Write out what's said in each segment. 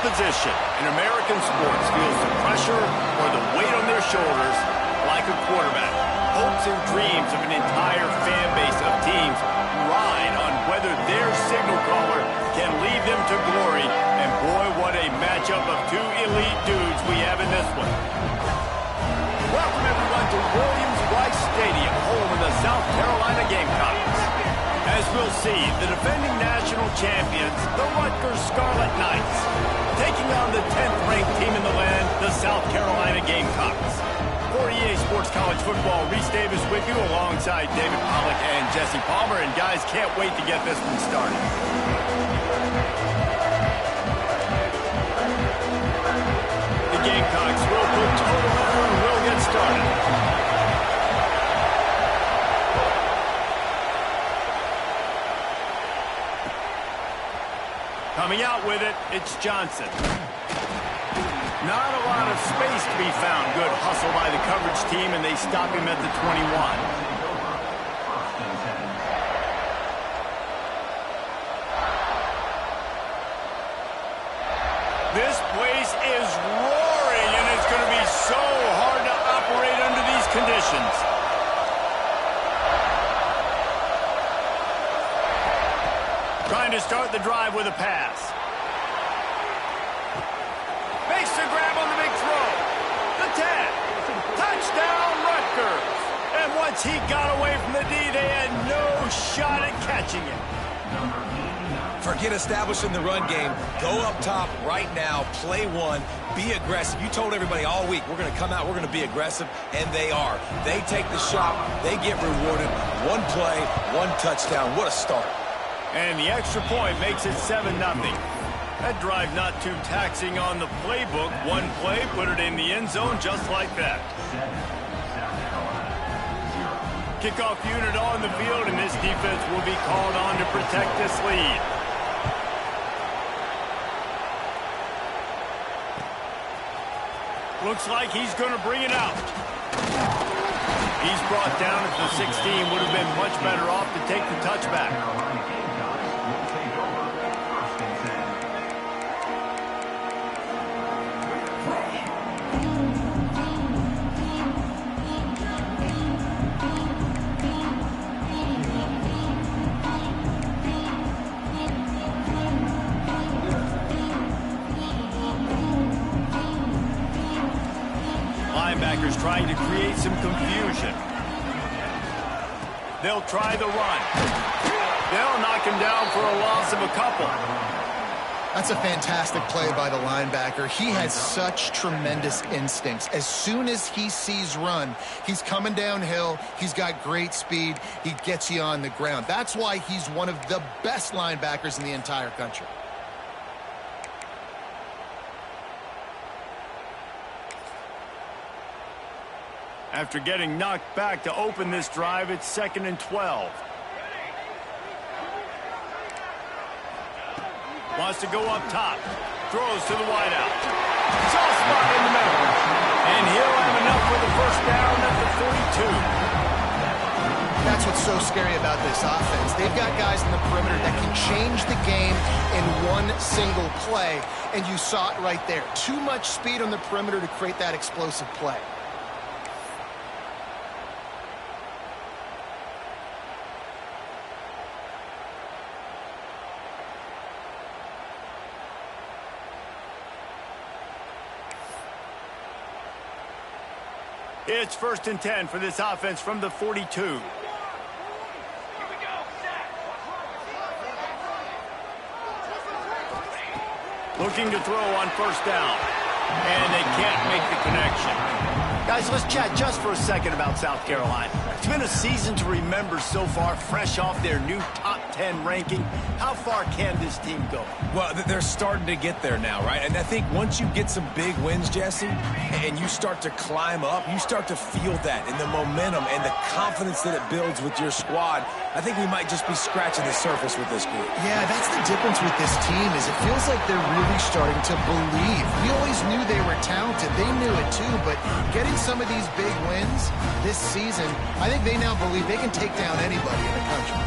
position in American sports feels the pressure or the weight on their shoulders like a quarterback. Hopes and dreams of an entire fan base of teams ride on whether their signal caller can lead them to glory. And boy, what a matchup of two elite dudes we have in this one. Welcome everyone to Williams-Brice Stadium, home of the South Carolina Gamecocks. As we'll see, the defending national champions, the Rutgers Scarlet Knights, taking on the 10th ranked team in the land, the South Carolina Gamecocks. For EA Sports College Football, Reese Davis with you alongside David Pollack and Jesse Palmer. And guys, can't wait to get this one started. The Gamecocks will put toe to leather and will get started. Coming out with it, it's Johnson. Not a lot of space to be found. Good hustle by the coverage team, and they stop him at the 21. This place is roaring, and it's going to be so hard to operate under these conditions. Trying to start the drive with a pass. Makes the grab on the big throw. The 10. Touchdown, Rutgers. And once he got away from the D, they had no shot at catching him. Forget establishing the run game. Go up top right now. Play one. Be aggressive. You told everybody all week, we're going to come out, we're going to be aggressive, and they are. They take the shot. They get rewarded. One play, one touchdown. What a start. And the extra point makes it 7-0. That drive not too taxing on the playbook. One play, put it in the end zone just like that. Kickoff unit on the field, and this defense will be called on to protect this lead. Looks like he's going to bring it out. He's brought down at the 16. Would have been much better off to take the touchback. Linebackers trying to create some confusion. They'll try the run. They'll knock him down for a loss of a couple. That's a fantastic play by the linebacker. He has such tremendous instincts. As soon as he sees run, he's coming downhill. He's got great speed. He gets you on the ground. That's why he's one of the best linebackers in the entire country. After getting knocked back to open this drive, it's 2nd and 12. Wants to go up top. Throws to the wideout. Soft spot in the middle. And he'll have enough for the first down at the 42. That's what's so scary about this offense. They've got guys in the perimeter that can change the game in one single play. And you saw it right there. Too much speed on the perimeter to create that explosive play. It's 1st and 10 for this offense from the 42. Looking to throw on first down. And they can't make the connection. Guys, let's chat just for a second about South Carolina. It's been a season to remember so far, fresh off their new top 10 ranking. How far can this team go? Well, they're starting to get there now, right? And I think once you get some big wins, Jesse, and you start to climb up, you start to feel that in the momentum and the confidence that it builds with your squad. I think we might just be scratching the surface with this group. Yeah, that's the difference with this team is it feels like they're really starting to believe. We always knew they were talented. They knew it too, but getting some of these big wins this season, I think they now believe they can take down anybody in the country.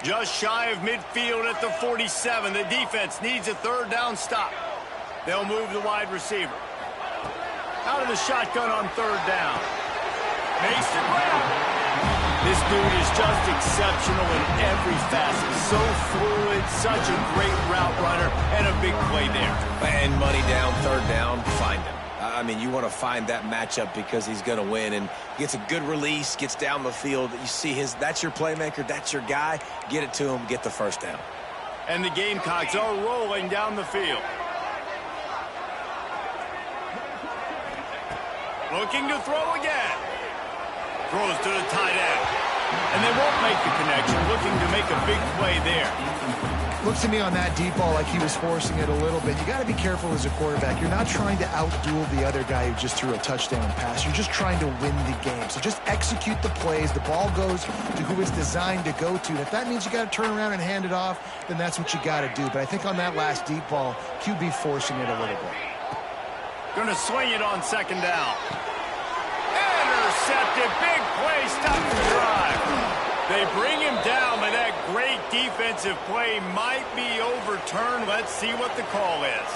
Just shy of midfield at the 47. The defense needs a third down stop. They'll move the wide receiver. Out of the shotgun on third down. Makes the grab. This dude is just exceptional in every facet. So fluid, such a great route runner, and a big play there. And money down, third down, find him. I mean, you want to find that matchup because he's going to win, and gets a good release, gets down the field. You see that's your playmaker, that's your guy. Get it to him, get the first down. And the Gamecocks are rolling down the field. Looking to throw again. Throws to the tight end. And they won't make the connection. Looking to make a big play there. Looks to me on that deep ball like he was forcing it a little bit. You got to be careful as a quarterback. You're not trying to outduel the other guy who just threw a touchdown pass. You're just trying to win the game. So just execute the plays. The ball goes to who it's designed to go to. And if that means you got to turn around and hand it off, then that's what you got to do. But I think on that last deep ball, QB forcing it a little bit. Going to swing it on second down. Intercepted. Big play. Stop the drive. They bring him down, but that great defensive play might be overturned. Let's see what the call is.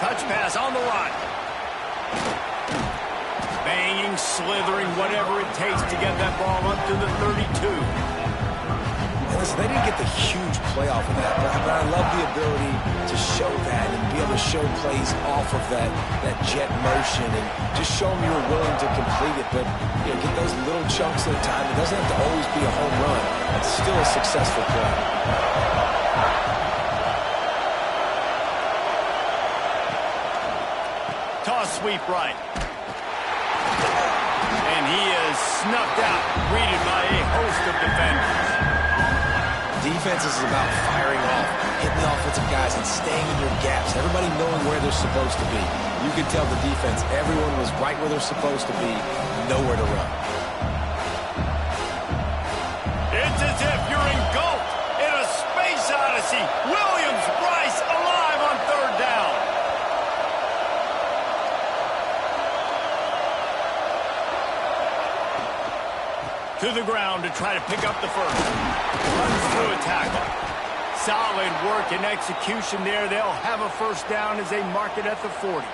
Touch pass on the run. Banging, slithering, whatever it takes to get that ball up to the 32. Listen, they didn't get the huge play off of that, but I love the ability to show that and be able to show plays off of that jet motion and just show them you were willing to complete it. But get those little chunks at a time. It doesn't have to always be a home run. It's still a successful play. Toss sweep right. And he is snuffed out, greeted by a host of defenders. Defense is about firing off, hitting the offensive guys, and staying in your gaps. Everybody knowing where they're supposed to be. You can tell the defense, everyone was right where they're supposed to be, nowhere to run. It's as if you're engulfed in a space odyssey. Williams Brice alive on third down. To the ground to try to pick up the first. Runs through a tackle. Solid work and execution there. They'll have a first down as they mark it at the 40.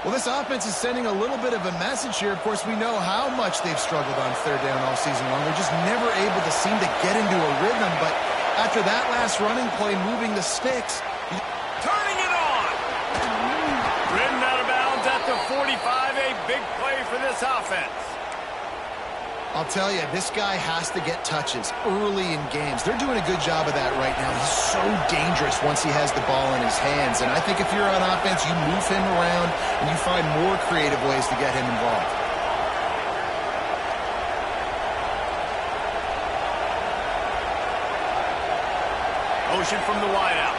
Well, this offense is sending a little bit of a message here. Of course, we know how much they've struggled on third down all season long. They're just never able to seem to get into a rhythm. But after that last running play, moving the sticks. Turning it on. Ridden out of bounds at the 45. A big play for this offense. I'll tell you, this guy has to get touches early in games. They're doing a good job of that right now. He's so dangerous once he has the ball in his hands. And I think if you're on offense, you move him around and you find more creative ways to get him involved. Motion from the wideout.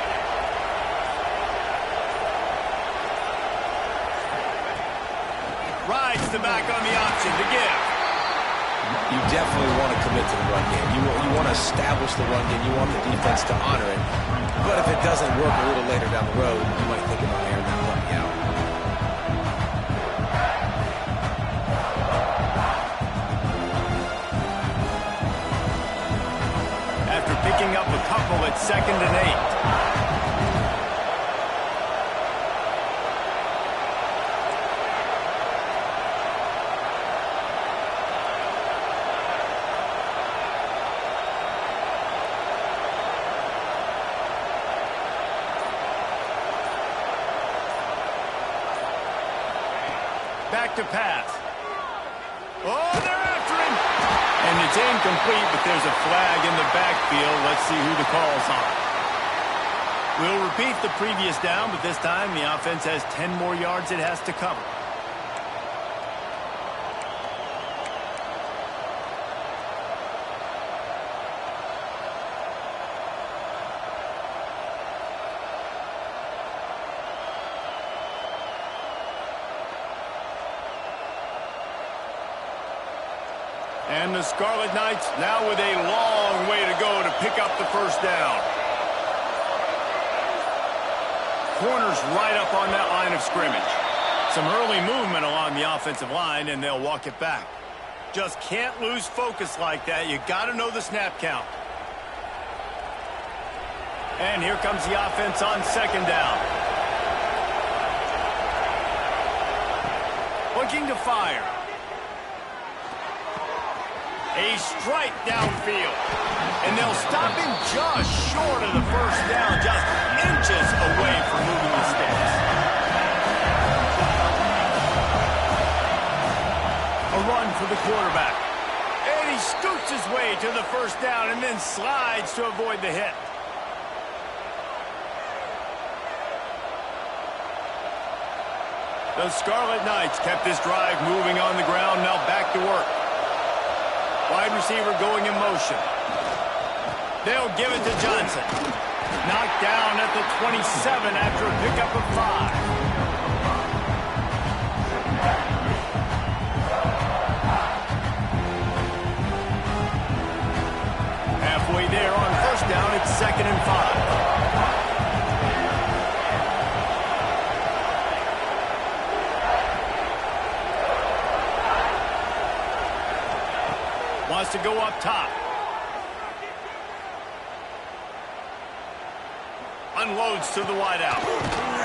Rides the back on the option to give. You definitely want to commit to the run game. You want to establish the run game. You want the defense to honor it. But if it doesn't work a little later down the road, you might think about airing that puppy out. After picking up a couple at 2nd and 8. Back to pass. Oh, they're after him. And it's incomplete, but there's a flag in the backfield. Let's see who the call's on. We'll repeat the previous down, but this time the offense has 10 more yards it has to cover. And the Scarlet Knights now with a long way to go to pick up the first down. Corners right up on that line of scrimmage. Some early movement along the offensive line, and they'll walk it back. Just can't lose focus like that. You got to know the snap count. And here comes the offense on second down. Looking to fire. A strike downfield. And they'll stop him just short of the first down, just inches away from moving the sticks. A run for the quarterback. And he scoots his way to the first down and then slides to avoid the hit. The Scarlet Knights kept this drive moving on the ground, now back to work. Wide receiver going in motion. They'll give it to Johnson. Knocked down at the 27 after a pickup of 5. Halfway there on first down, it's 2nd and 5. Wants to go up top. Unloads to the wideout.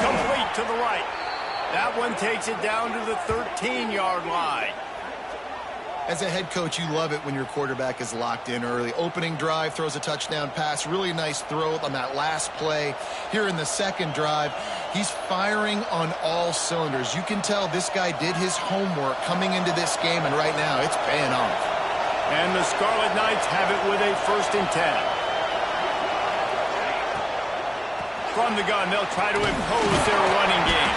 Complete to the right. That one takes it down to the 13-yard line. As a head coach, you love it when your quarterback is locked in early. Opening drive, throws a touchdown pass. Really nice throw on that last play. Here in the second drive, he's firing on all cylinders. You can tell this guy did his homework coming into this game, and right now it's paying off. And the Scarlet Knights have it with a 1st and 10. From the gun, they'll try to impose their running game.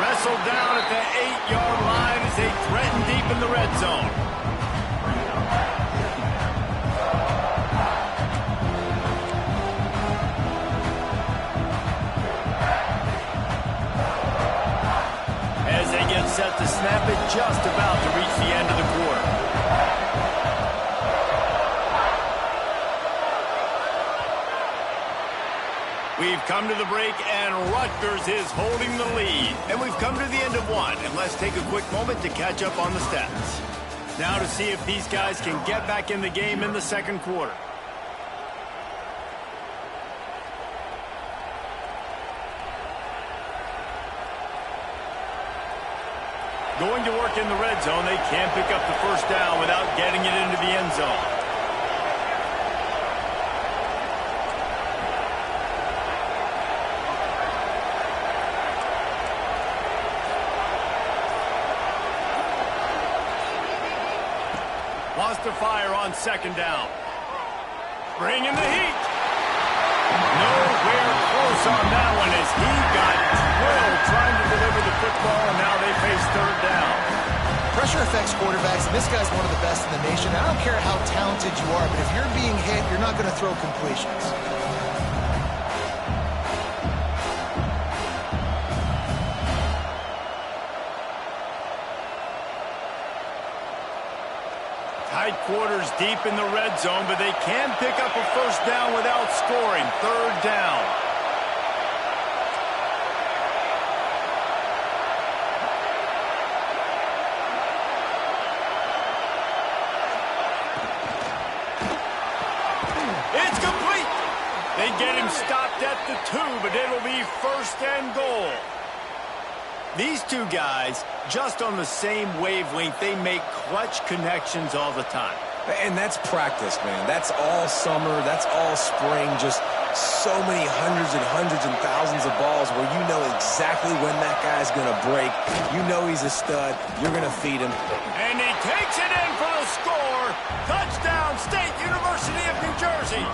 Wrestled down at the 8-yard line as they threaten deep in the red zone. As they get set to snap it, just about to reach the end of the quarter. We've come to the break, and Rutgers is holding the lead. And we've come to the end of one, and let's take a quick moment to catch up on the stats. Now to see if these guys can get back in the game in the second quarter. Going to work in the red zone, they can't pick up the first down without getting it into the end zone. To fire on second down. Bringing the heat. Nowhere close on that one as he got drilled trying to deliver the football, and now they face third down. Pressure affects quarterbacks, and this guy's one of the best in the nation. I don't care how talented you are, but if you're being hit, you're not going to throw completions. Tight quarters deep in the red zone, but they can pick up a first down without scoring. Third down. It's complete. They get him stopped at the 2, but it'll be 1st and goal. These two guys, just on the same wavelength, they make clutch connections all the time. And that's practice, man. That's all summer. That's all spring. Just so many hundreds and thousands of balls where you know exactly when that guy's going to break. You know he's a stud. You're going to feed him. And he takes it in for the score. Touchdown, State University of New Jersey.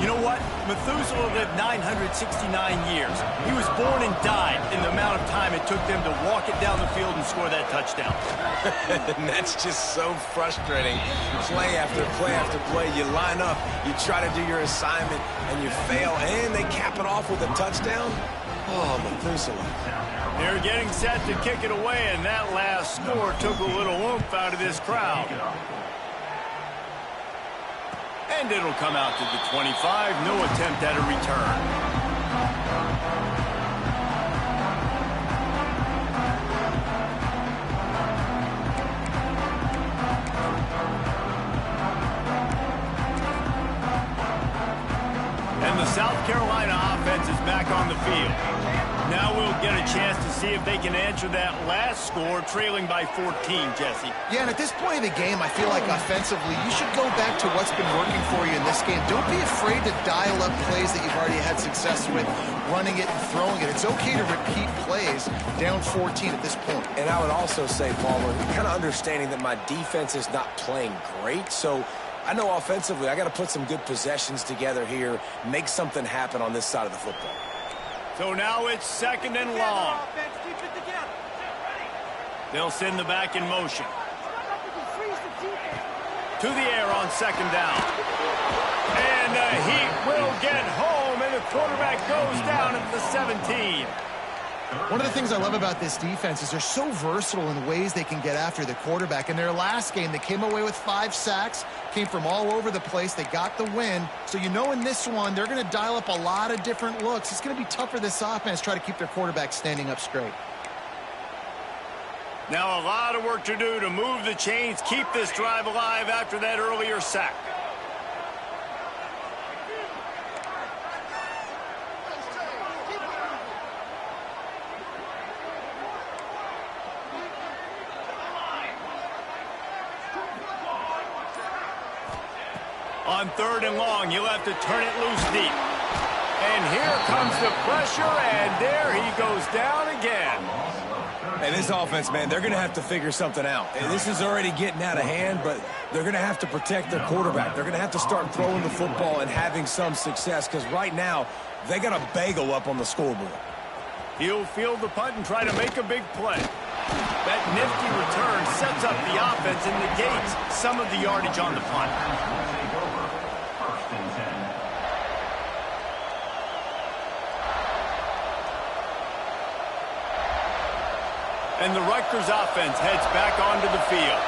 You know what? Methuselah lived 969 years. He was born and died in the amount of time it took them to walk it down the field and score that touchdown. And that's just so frustrating. Play after play after play. You line up, you try to do your assignment, and you fail, and they cap it off with a touchdown. Oh, Methuselah. They're getting set to kick it away, and that last score took a little oomph out of this crowd. And it'll come out to the 25. No attempt at a return. And the South Carolina offense is back on the field. Now we'll get a chance to see if they can answer that last score, trailing by 14, Jesse. Yeah, and at this point of the game, I feel like offensively, you should go back to what's been working for you in this game. Don't be afraid to dial up plays that you've already had success with, running it and throwing it. It's okay to repeat plays down 14 at this point. And I would also say, Palmer, kind of understanding that my defense is not playing great, so I know offensively I got to put some good possessions together here, make something happen on this side of the football. So now it's second and long. They'll send the back in motion. To the air on second down. And the Heat will get home, and the quarterback goes down at the 17. One of the things I love about this defense is they're so versatile in ways they can get after the quarterback. In their last game, they came away with 5 sacks, came from all over the place. They got the win. So you know in this one, they're going to dial up a lot of different looks. It's going to be tough for this offense to try to keep their quarterback standing up straight. Now a lot of work to do to move the chains, keep this drive alive after that earlier sack. On third and long, you'll have to turn it loose deep. And here comes the pressure, and there he goes down again. And this offense, man, they're going to have to figure something out. And this is already getting out of hand, but they're going to have to protect their quarterback. They're going to have to start throwing the football and having some success, because right now, they got a bagel up on the scoreboard. He'll field the punt and try to make a big play. That nifty return sets up the offense and negates some of the yardage on the punt. And the Rutgers offense heads back onto the field.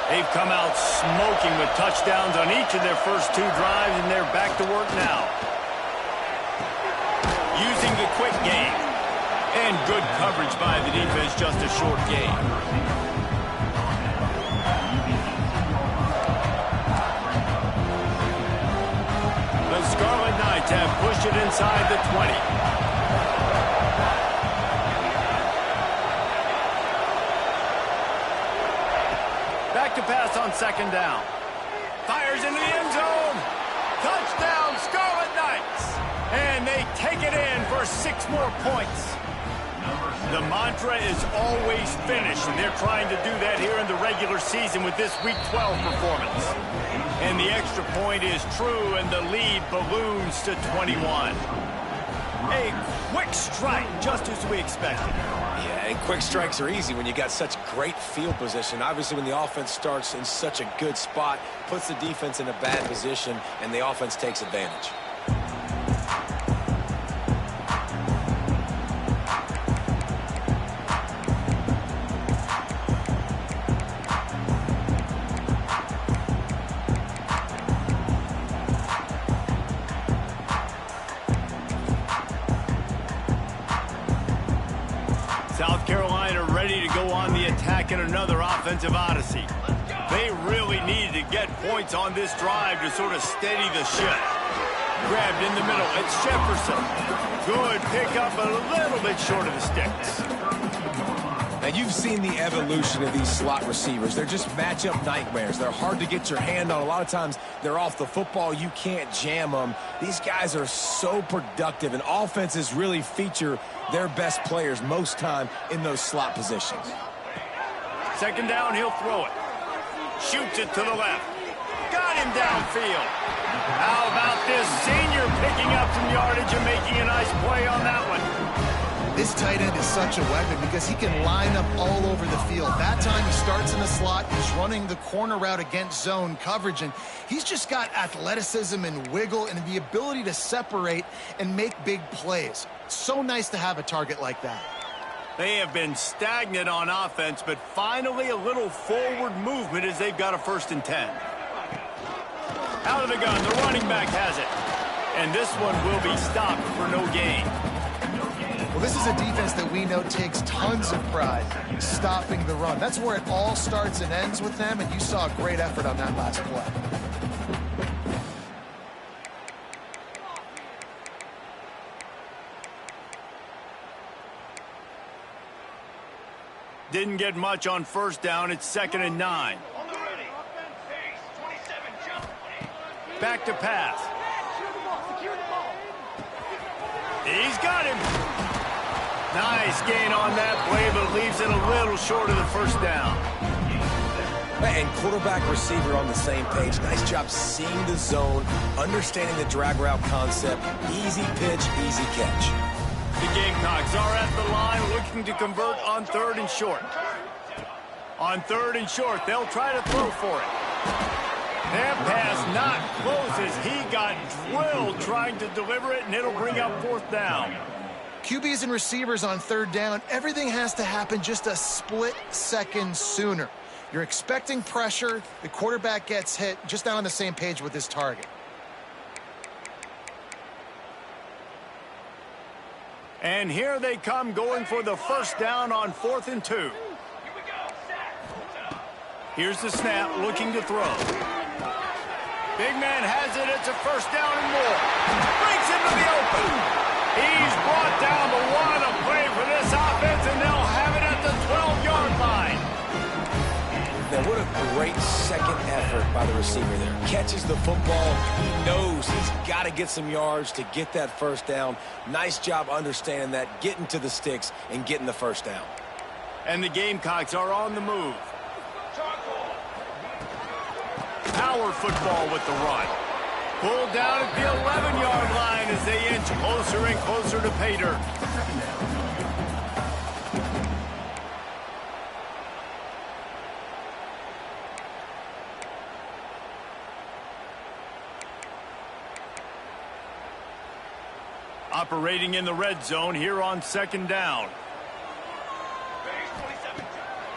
They've come out smoking with touchdowns on each of their first 2 drives, and they're back to work now. Using the quick game. And good coverage by the defense, just a short gain. The Scarlet Knights have pushed it inside the 20. Back to pass on second down. Fires into the end zone. Touchdown, Scarlet Knights. And they take it in for 6 more points. The mantra is always finish, and they're trying to do that here in the regular season with this Week 12 performance. And the extra point is true, and the lead balloons to 21. A quick strike, just as we expected. Yeah, and quick strikes are easy when you got such great field position. Obviously, when the offense starts in such a good spot, puts the defense in a bad position, and the offense takes advantage. South Carolina ready to go on the attack in another offensive odyssey. They really needed to get points on this drive to sort of steady the ship. Grabbed in the middle, it's Jefferson. Good pickup, a little bit short of the sticks. And you've seen the evolution of these slot receivers. They're just matchup nightmares. They're hard to get your hand on. A lot of times, they're off the football. You can't jam them. These guys are so productive, and offenses really feature their best players most time in those slot positions. Second down, he'll throw it. Shoots it to the left. Got him downfield. How about this senior picking up some yardage and making a nice play on that one? This tight end is such a weapon because he can line up all over the field. That time he starts in the slot, he's running the corner route against zone coverage, and he's just got athleticism and wiggle and the ability to separate and make big plays. So nice to have a target like that. They have been stagnant on offense, but finally a little forward movement as they've got a 1st and 10. Out of the gun, the running back has it. And this one will be stopped for no gain. Well, this is a defense that we know takes tons of pride stopping the run. That's where it all starts and ends with them, and you saw a great effort on that last play. Didn't get much on 1st down. It's 2nd and 9. Back to pass. He's got him. Nice gain on that play, but leaves it a little short of the 1st down. And quarterback receiver on the same page. Nice job seeing the zone, understanding the drag route concept. Easy pitch, easy catch. The Gamecocks are at the line looking to convert on 3rd and short. On 3rd and short, they'll try to throw for it. That pass not close as he got drilled trying to deliver it, and it'll bring up 4th down. QBs and receivers on 3rd down, everything has to happen just a split second sooner. You're expecting pressure, the quarterback gets hit, just not on the same page with his target. And here they come going for the 1st down on 4th and 2. Here's the snap, looking to throw. Big man has it, it's a 1st down and more. Breaks into the open. He's brought down, but what a play for this offense, and they'll have it at the 12-yard line. Now, what a great second effort by the receiver there. Catches the football. He knows he's got to get some yards to get that 1st down. Nice job understanding that, getting to the sticks and getting the 1st down. And the Gamecocks are on the move. Power football with the run. Pulled down at the 11-yard line as they inch closer and closer to pay dirt. Operating in the red zone here on 2nd down.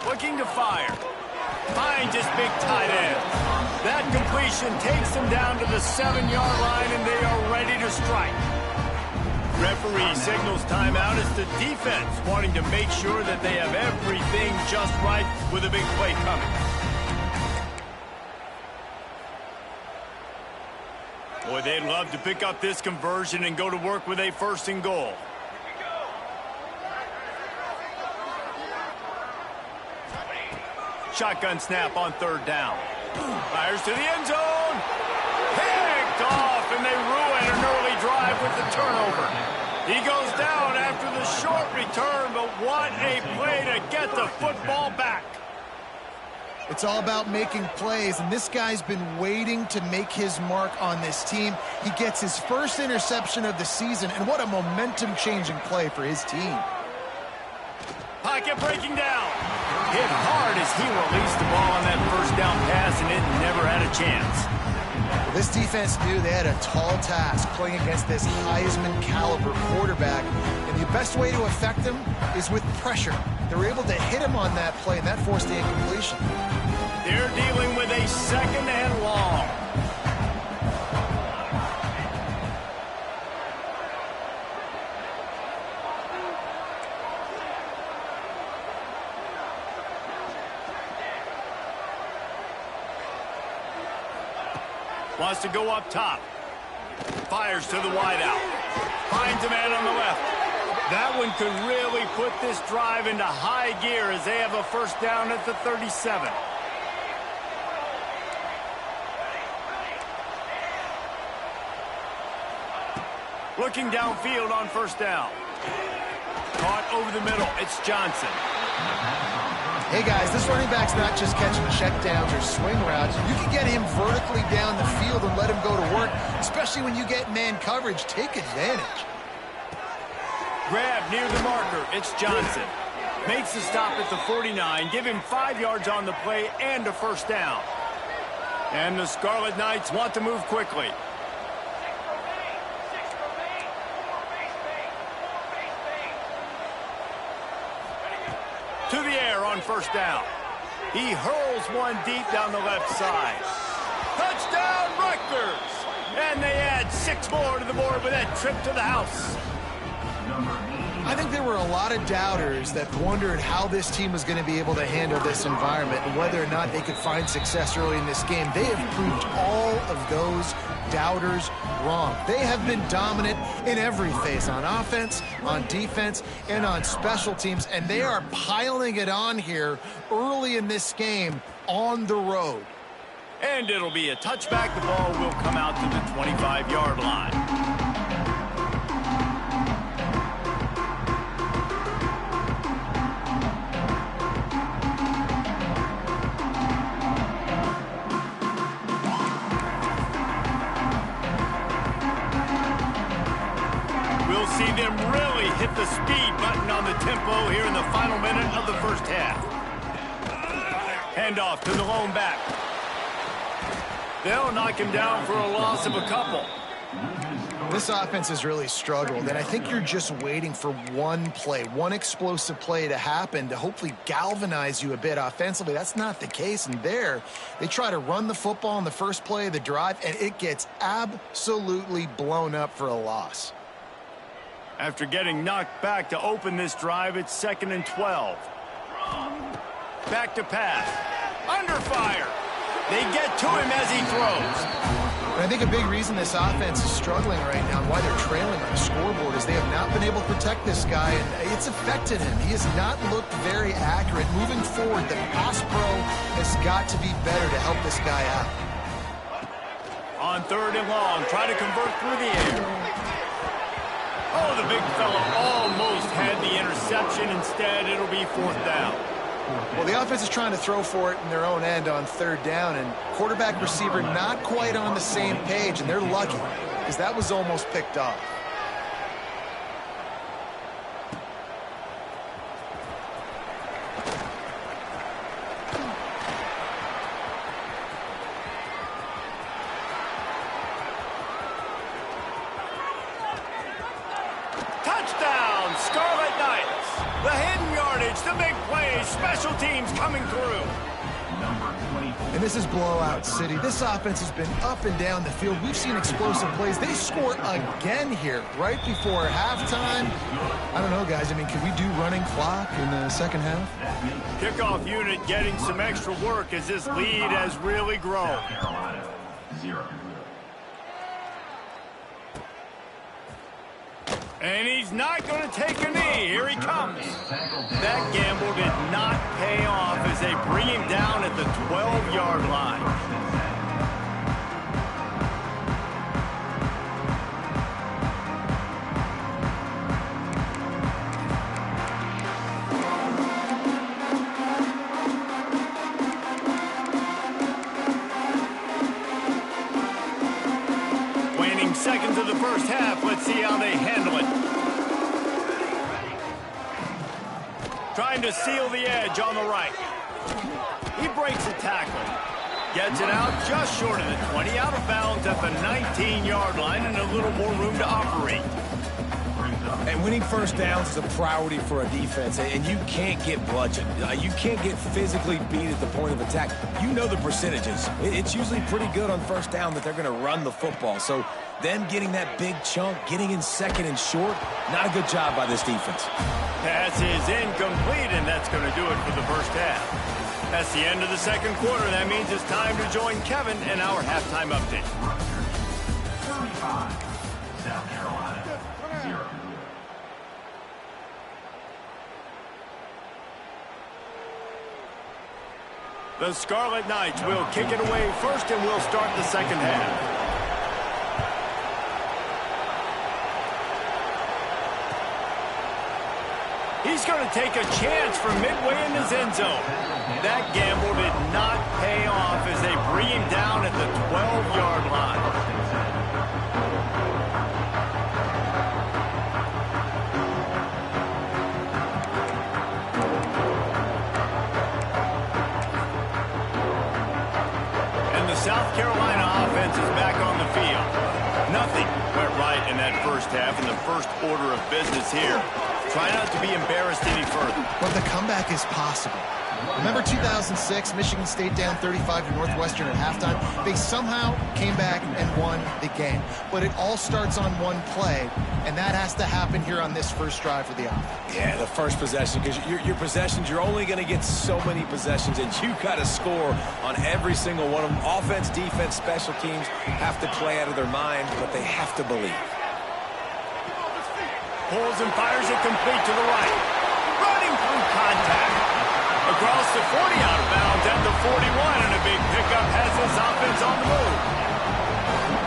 Looking to fire. Finds his big tight end. That completion takes them down to the 7-yard line, and they are ready to strike. Referee signals timeout as the defense wanting to make sure that they have everything just right with a big play coming. Boy, they'd love to pick up this conversion and go to work with a 1st and goal. Shotgun snap on 3rd down. Fires to the end zone. Picked off, and they ruin an early drive with the turnover. He goes down after the short return, but what a play to get the football back. It's all about making plays, and this guy's been waiting to make his mark on this team. He gets his 1st interception of the season, and what a momentum-changing play for his team. Pocket breaking down. Hit hard as he released the ball on that 1st down pass, and it never had a chance. Well, this defense knew they had a tall task playing against this Heisman-caliber quarterback, and the best way to affect him is with pressure. They were able to hit him on that play, and that forced the incompletion. They're dealing with a 2nd and long. Wants to go up top. Fires to the wideout. Finds a man on the left. That one could really put this drive into high gear as they have a 1st down at the 37. Looking downfield on 1st down. Caught over the middle. It's Johnson. Hey, guys, this running back's not just catching checkdowns or swing routes. You can get him vertically down the field and let him go to work, especially when you get man coverage. Take advantage. Grab near the marker. It's Johnson. Makes the stop at the 49. Give him 5 yards on the play and a 1st down. And the Scarlet Knights want to move quickly. to the air on first down. He hurls one deep down the left side. Touchdown, Rutgers! And they add 6 more to the board with that trip to the house. I think there were a lot of doubters that wondered how this team was going to be able to handle this environment and whether or not they could find success early in this game. They have proved all of those doubters wrong. They have been dominant in every phase, on offense, on defense, and on special teams, and they are piling it on here early in this game on the road. And it'll be a touchback. The ball will come out to the 25-yard line. See them really hit the speed button on the tempo here in the final minute of the first half. Handoff to the lone back. They'll knock him down for a loss of a couple. This offense has really struggled, and I think you're just waiting for one play, one explosive play to happen to hopefully galvanize you a bit offensively. That's not the case, and there they try to run the football in the first play of the drive, and it gets absolutely blown up for a loss. After getting knocked back to open this drive, it's 2nd and 12. Back to pass. Under fire. They get to him as he throws. And I think a big reason this offense is struggling right now and why they're trailing on the scoreboard is they have not been able to protect this guy, and it's affected him. He has not looked very accurate. Moving forward, the pass pro has got to be better to help this guy out. On 3rd and long, try to convert through the air. Oh, the big fella almost had the interception. Instead, it'll be 4th down. Well, the offense is trying to throw for it in their own end on 3rd down, and quarterback receiver not quite on the same page, and they're lucky because that was almost picked off. Touchdown, Scarlet Knights. The hidden yardage, the big plays, special teams coming through. And this is blowout city. This offense has been up and down the field. We've seen explosive plays. They score again here right before halftime. I don't know, guys. I mean, can we do running clock in the second half? Kickoff unit getting some extra work as this lead has really grown. And he's not going to take a knee. Here he comes. That gamble did not pay off as they bring him down at the 12-yard line. Waning seconds of the first half. Let's see how they handle it. Trying to seal the edge on the right. He breaks a tackle. Gets it out just short of the 20, out of bounds at the 19-yard line, and a little more room to operate. And winning first downs is a priority for a defense, and you can't get bludgeoned. You can't get physically beat at the point of attack. You know the percentages. It's usually pretty good on first down that they're going to run the football. So them getting that big chunk, getting in second and short, not a good job by this defense. Pass is incomplete, and that's going to do it for the first half. That's the end of the second quarter. That means it's time to join Kevin in our halftime update. 35, South Carolina, 0. The Scarlet Knights will kick it away first, and we'll start the second half. He's going to take a chance from midway in his end zone. That gamble did not pay off as they bring him down at the 12-yard line. And the South Carolina offense is back on the field. Nothing went right in that first half in the first order of business here. Try not to be embarrassed any further. But the comeback is possible. Remember 2006, Michigan State down 35 to Northwestern at halftime? They somehow came back and won the game. But it all starts on one play, and that has to happen here on this first drive for the offense. Yeah, the first possession, because your possessions, you're only going to get so many possessions, and you got to score on every single one of them. Offense, defense, special teams have to play out of their mind, but they have to believe. Pulls and fires it complete to the right. Running through contact. Across the 40 out of bounds at the 41, and a big pickup has his offense on the move.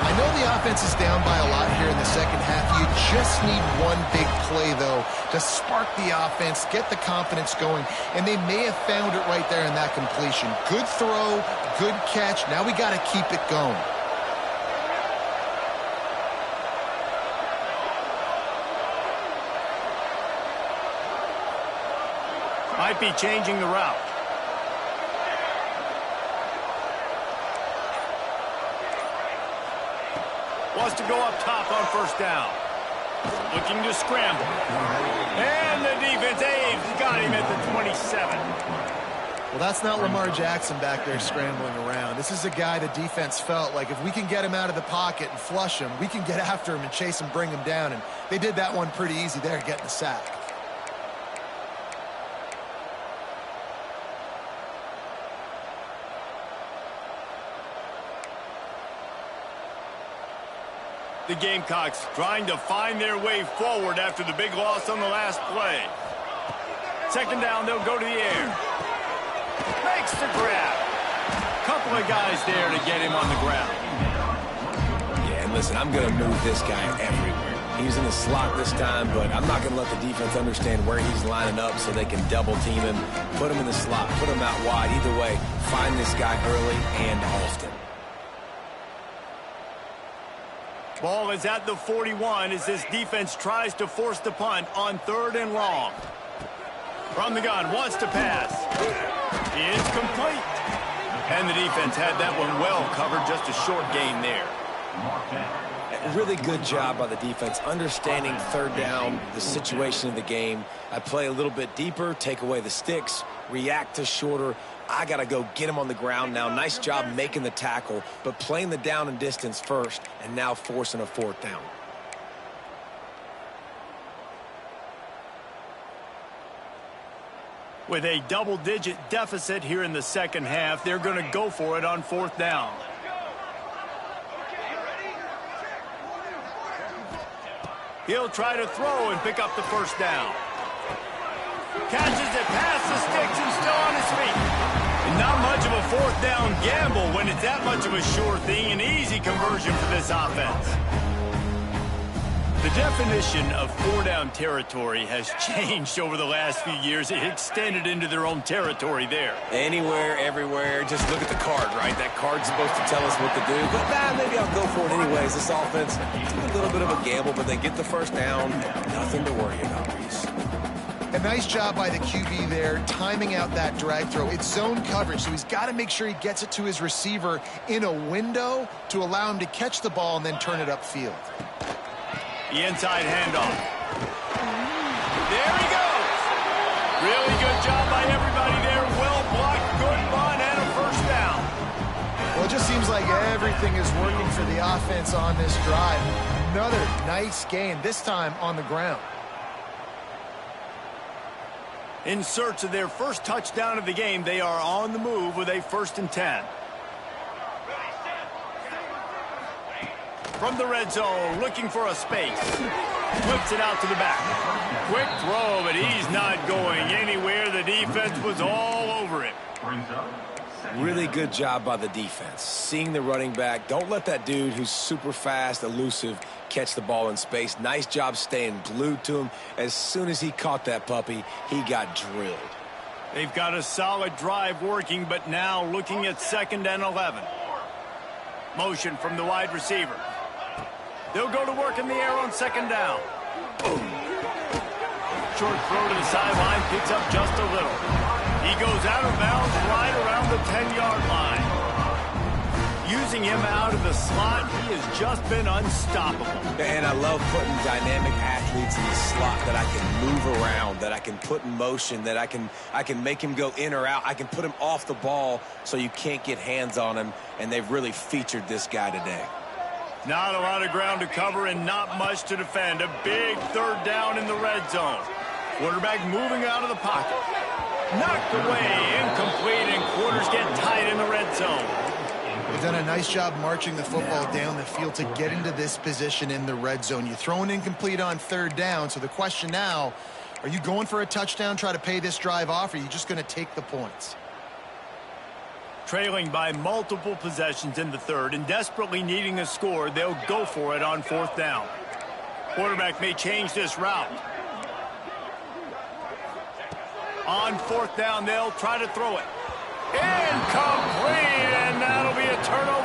I know the offense is down by a lot here in the second half. You just need one big play, though, to spark the offense, get the confidence going, and they may have found it right there in that completion. Good throw, good catch. Now we got to keep it going. Might be changing the route. Wants to go up top on first down. Looking to scramble. And the defense aids got him at the 27. Well, that's not Lamar Jackson back there scrambling around. This is a guy the defense felt like if we can get him out of the pocket and flush him, we can get after him and chase him, bring him down. And they did that one pretty easy there, getting the sack. The Gamecocks trying to find their way forward after the big loss on the last play. Second down, they'll go to the air. Makes the grab. Couple of guys there to get him on the ground. Yeah, and listen, I'm going to move this guy everywhere. He's in the slot this time, but I'm not going to let the defense understand where he's lining up so they can double team him, put him in the slot, put him out wide. Either way, find this guy early and often. Ball is at the 41 as this defense tries to force the punt on 3rd and long. From the gun, wants to pass. He is complete. And the defense had that one well covered, just a short gain there. Really good job by the defense, understanding 3rd down, the situation of the game. I play a little bit deeper, take away the sticks, react to shorter. I got to go get him on the ground now. Nice job making the tackle, but playing the down and distance first, and now forcing a 4th down. With a double-digit deficit here in the second half, they're going to go for it on 4th down. He'll try to throw and pick up the first down. Catches it past the sticks and still on his feet. And not much of a 4th down gamble when it's that much of a sure thing. An easy conversion for this offense. The definition of 4-down territory has changed over the last few years. It extended into their own territory there. Anywhere, everywhere. Just look at the card, right? That card's supposed to tell us what to do. But maybe I'll go for it anyways. This offense, a little bit of a gamble, but they get the first down. Nothing to worry about, Reese. A nice job by the QB there, timing out that drag throw. It's zone coverage, so he's got to make sure he gets it to his receiver in a window to allow him to catch the ball and then turn it upfield. The inside handoff. There he goes. Really good job by everybody there. Well blocked, good run, and a first down. Well, it just seems like everything is working for the offense on this drive. Another nice gain, this time on the ground. In search of their first touchdown of the game, they are on the move with a 1st and 10. From the red zone, looking for a space. Flips it out to the back. Quick throw, but he's not going anywhere. The defense was all over it. Really good job by the defense. Seeing the running back. Don't let that dude who's super fast, elusive, catch the ball in space. Nice job staying glued to him. As soon as he caught that puppy, he got drilled. They've got a solid drive working, but now looking at 2nd and 11. Motion from the wide receiver. They'll go to work in the air on 2nd down. Boom. Short throw to the sideline, picks up just a little. He goes out of bounds right around the 10-yard line. Using him out of the slot, he has just been unstoppable. And I love putting dynamic athletes in the slot that I can move around, that I can put in motion, that I can make him go in or out. I can put him off the ball so you can't get hands on him, and they've really featured this guy today. Not a lot of ground to cover and not much to defend. A big third down in the red zone. Quarterback moving out of the pocket. Knocked away, incomplete, and quarters get tight in the red zone. They've done a nice job marching the football down the field to get into this position in the red zone. You throw an incomplete on third down, so the question now, are you going for a touchdown, try to pay this drive off, or are you just going to take the points? Trailing by multiple possessions in the third and desperately needing a score, they'll go for it on fourth down. Quarterback may change this route. On fourth down, they'll try to throw it. Incomplete, and that'll be a turnover